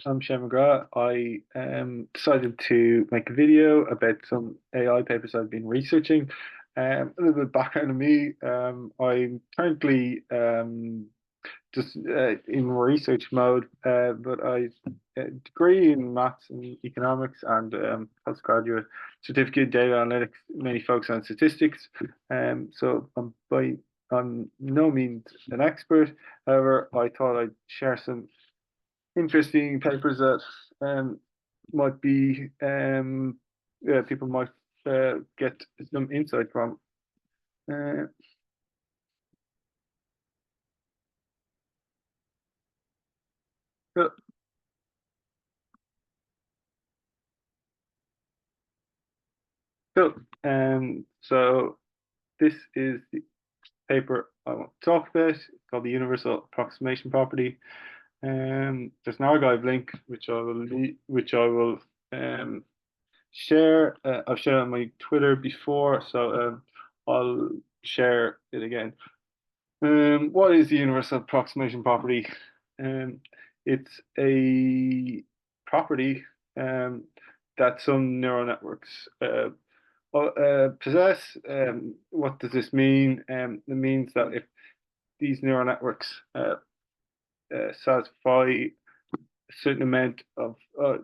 I'm Shane McGrath. I decided to make a video about some AI papers I've been researching. A little bit of background on me. I'm currently just in research mode, but I degree in maths and economics and postgraduate certificate in data analytics, mainly focused on statistics. So I'm no means an expert. However, I thought I'd share some interesting papers that might be people might get some insight from. Uh, so, so this is the paper I want to talk about. It's called the Universal Approximation Property. There's an archive link which I will um, share. I've shared on my Twitter before, so I'll share it again. What is the universal approximation property? Um, it's a property that some neural networks possess. What does this mean? It means that if these neural networks satisfy a certain amount of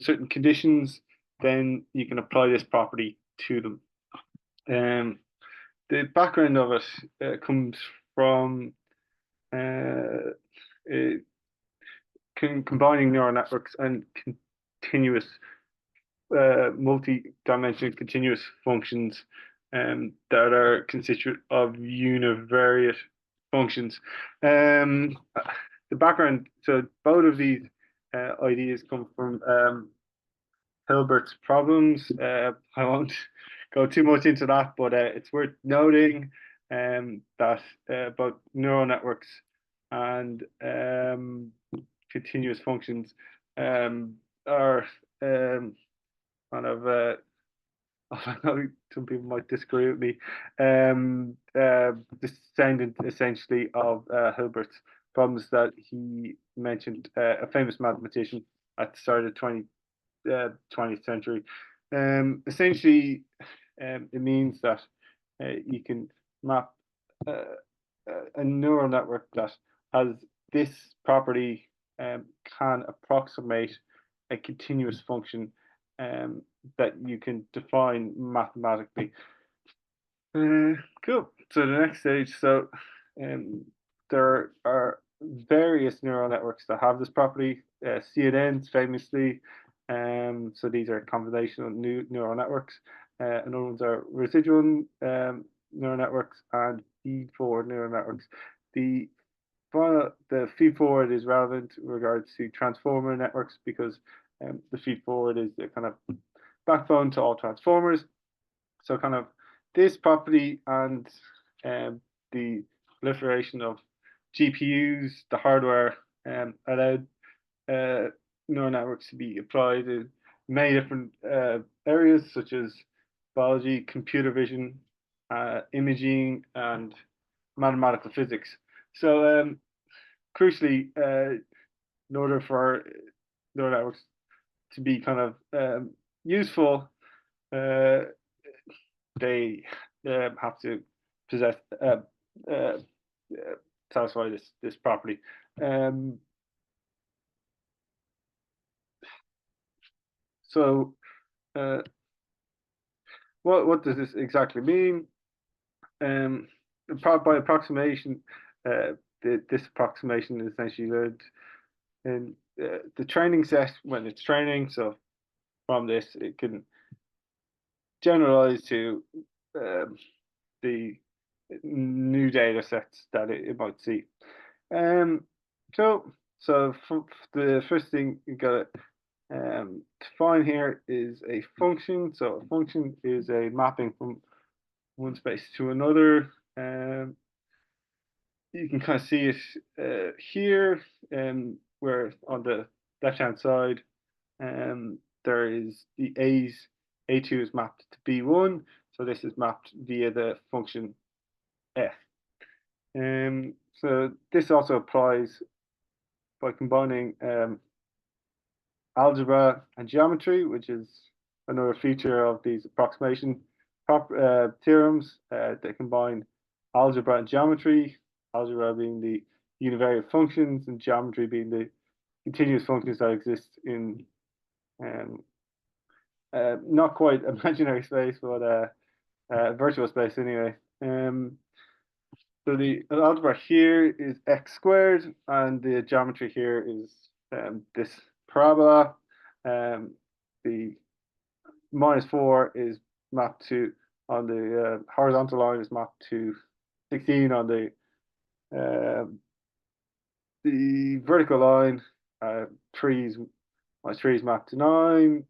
certain conditions, then you can apply this property to them. Um, the background of it comes from uh, uh, combining neural networks and continuous, multi-dimensional continuous functions that are constituent of univariate functions. Um, the background, so both of these ideas come from Hilbert's problems. I won't go too much into that, but it's worth noting that both neural networks and continuous functions are kind of I know some people might disagree with me, descendant essentially of Hilbert's problems that he mentioned, a famous mathematician at the start of 20th century. Essentially, it means that you can map uh, a neural network that has this property, can approximate a continuous function um, that you can define mathematically. Cool. So the next stage. So um, there are various neural networks that have this property. CNNs famously. So these are convolutional neural networks. Another ones are residual neural networks and feed-forward neural networks. The the feed forward is relevant in regards to transformer networks because the feed forward is the kind of backbone to all transformers. So kind of this property and the proliferation of GPUs, the hardware, allowed neural networks to be applied in many different areas such as biology, computer vision, imaging, and mathematical physics. So crucially, in order for neural networks to be kind of useful, uh, they have to possess uh, satisfy this property. Um, so uh, what does this exactly mean? Um, by approximation, this approximation is essentially learned in the training set when it's training. So from this, it can generalize to um, the new data sets that it might see. Um, so the first thing you got to find here is a function. So a function is a mapping from one space to another. You can kind of see it here, where on the left-hand side, there is the A's A2 is mapped to B1, so this is mapped via the function f. So this also applies by combining algebra and geometry, which is another feature of these approximation theorems. They combine algebra and geometry, algebra being the univariate functions and geometry being the continuous functions that exist in um, not quite imaginary space, but virtual space anyway. So the algebra here is x squared, and the geometry here is this parabola. The -4 is mapped to, on the horizontal line, is mapped to 16 on the vertical line. 3 is -3 is mapped to 9.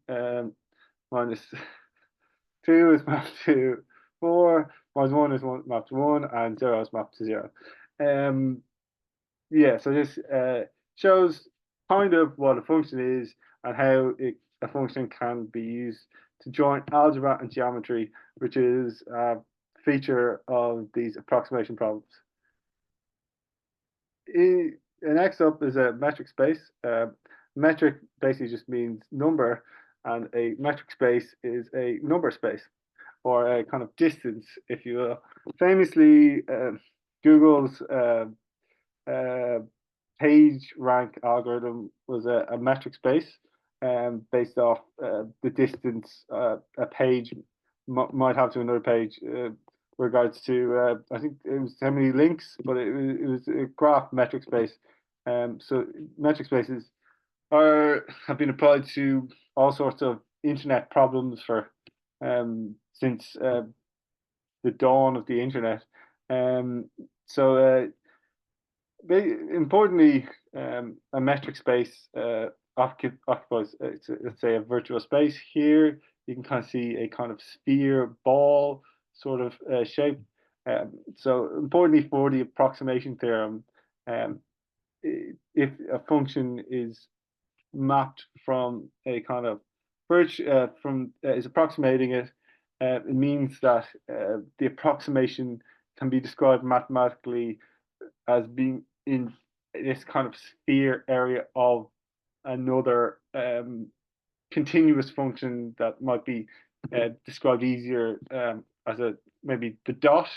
-2 is mapped to 4. -1 is mapped to 1, and 0 is mapped to 0. Yeah, so this shows kind of what a function is and how a function can be used to join algebra and geometry, which is a feature of these approximation problems. Next up is a metric space. Metric basically just means number, and a metric space is a number space, or a kind of distance, if you will. Famously, Google's page rank algorithm was a metric space, based off the distance a page might have to another page, regards to I think it was how many links, but it was a graph metric space. So metric spaces have been applied to all sorts of internet problems for since the dawn of the internet. So importantly, a metric space occupies, let's say, a virtual space. Here you can kind of see a kind of sphere ball sort of shape. So importantly for the approximation theorem, um, if a function is mapped from a kind of is approximating it, it means that the approximation can be described mathematically as being in this kind of sphere area of another continuous function that might be described easier as a maybe the dot.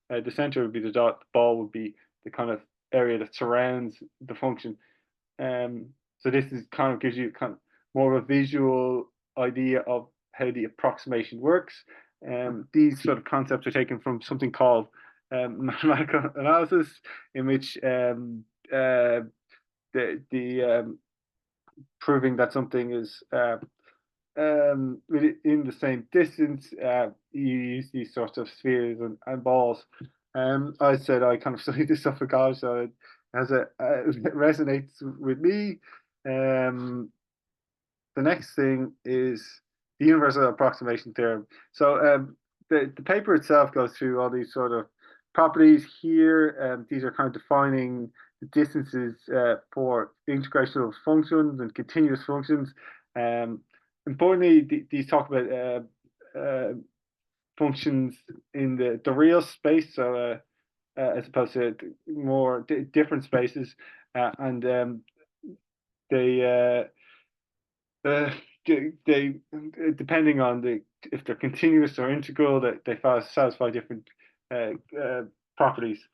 The center would be the dot. The ball would be the kind of area that surrounds the function. So this is kind of gives you kind of more of a visual idea of how the approximation works. These sort of concepts are taken from something called mathematical analysis, in which the proving that something is in the same distance, you use these sorts of spheres and balls. I said I kind of studied this stuff for college, so it resonates with me. The next thing is the universal approximation theorem. So the paper itself goes through all these sort of properties here. These are kind of defining the distances for integrational functions and continuous functions. Importantly, these talk about functions in the real space, so as opposed to more different spaces, and they they depending on if they're continuous or integral, that they satisfy different properties.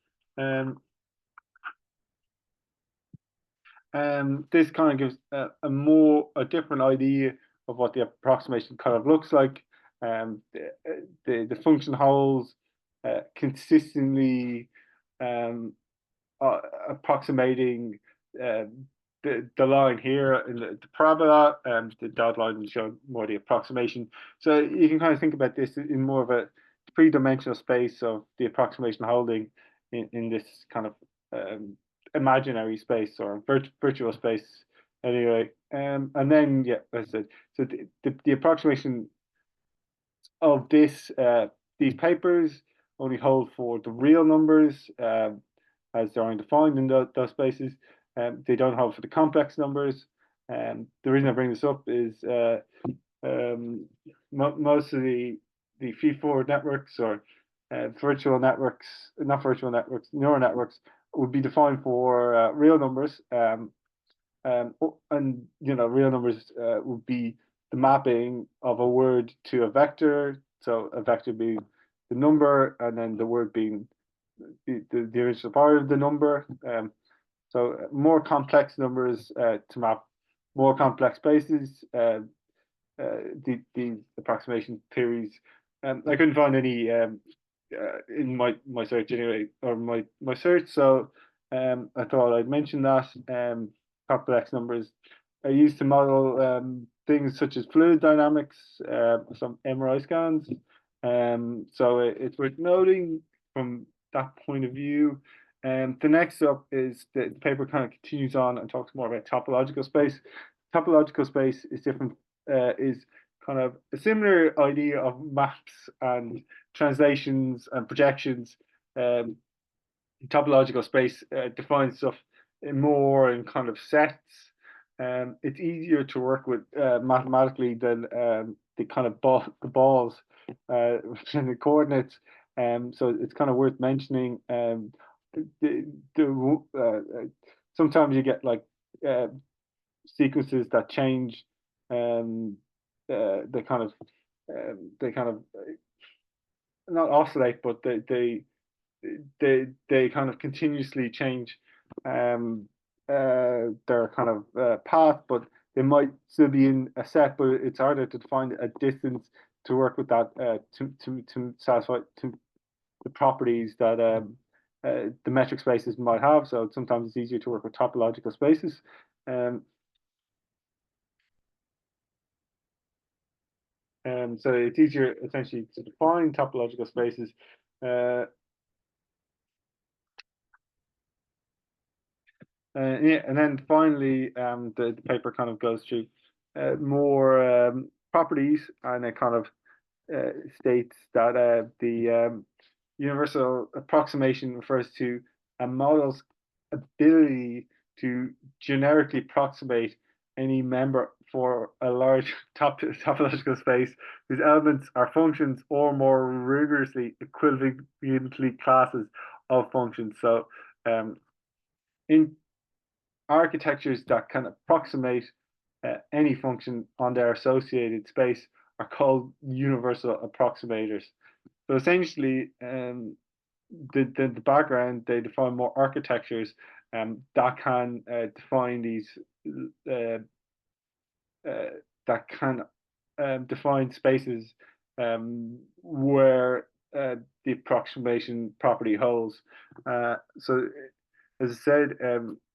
This kind of gives a different idea of what the approximation kind of looks like. The function holds consistently approximating the line here in the parabola, and the dotted line will show more the approximation. So you can kind of think about this in more of a three-dimensional space of the approximation holding in this kind of imaginary space or virtual space anyway. And then, yeah, as I said, so the approximation of these papers only hold for the real numbers as they're undefined in those spaces. They don't hold for the complex numbers. The reason I bring this up is most of the feed-forward networks, or virtual networks, not virtual networks, neural networks, would be defined for real numbers. and real numbers would be the mapping of a word to a vector. So a vector being the number, and then the word being the original part of the number. So more complex numbers to map more complex spaces. The approximation theories. I couldn't find any in my search anyway, or my search. So I thought I'd mention that. Complex numbers are used to model things such as fluid dynamics, some MRI scans. So it's worth noting from that point of view. The next up is the paper kind of continues on and talks more about topological space. Topological space is different, is kind of a similar idea of maps and translations and projections. Topological space defines stuff more in kind of sets. It's easier to work with mathematically than the kind of the balls and the coordinates. So it's kind of worth mentioning. Sometimes you get like sequences that change. Um, they kind of not oscillate, but they kind of continuously change their kind of path, but they might still be in a set, but it's harder to find a distance to work with that to satisfy the properties that the metric spaces might have. So sometimes it's easier to work with topological spaces. So it's easier essentially to define topological spaces. Yeah, and then finally, the paper kind of goes through more properties, and it kind of states that the universal approximation refers to a model's ability to generically approximate any member for a large topological space whose elements are functions or more rigorously equivalently classes of functions. So in architectures that can approximate any function on their associated space are called universal approximators. So essentially, the background, they define more architectures that can define these uh, that can define spaces where the approximation property holds. So, as I said,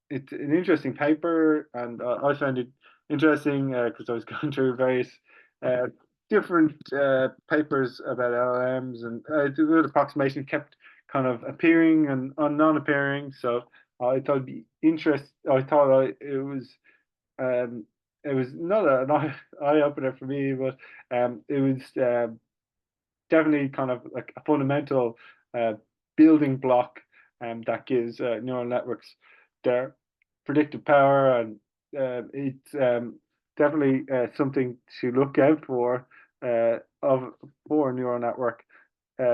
it's an interesting paper, and I found it interesting because I was going through various uh, different papers about LLMs, and the word approximation kept kind of appearing and non-appearing. So I thought it'd be interest. I thought um, it was not an eye opener for me, but it was definitely kind of like a fundamental uh, building block that gives neural networks their predictive power, and it's definitely something to look out for a neural network,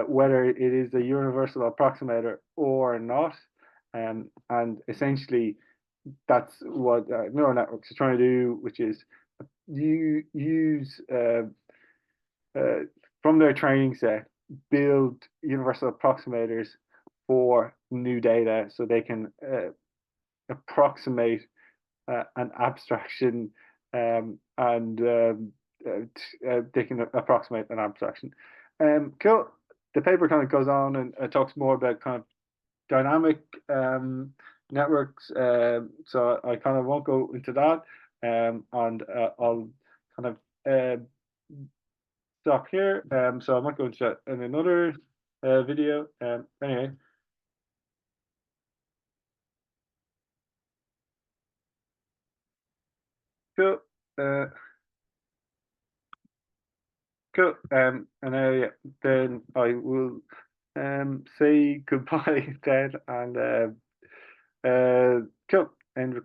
whether it is a universal approximator or not. And essentially, that's what neural networks are trying to do, which is you use uh, from their training set, build universal approximators for new data so they can approximate an abstraction and they can approximate an abstraction. Cool. The paper kind of goes on and talks more about kind of dynamic networks. So I kind of won't go into that, and I'll kind of stop here. So I might go into that in another video. Anyway, cool. Uh, cool. And yeah, then I will say goodbye then, and cool. End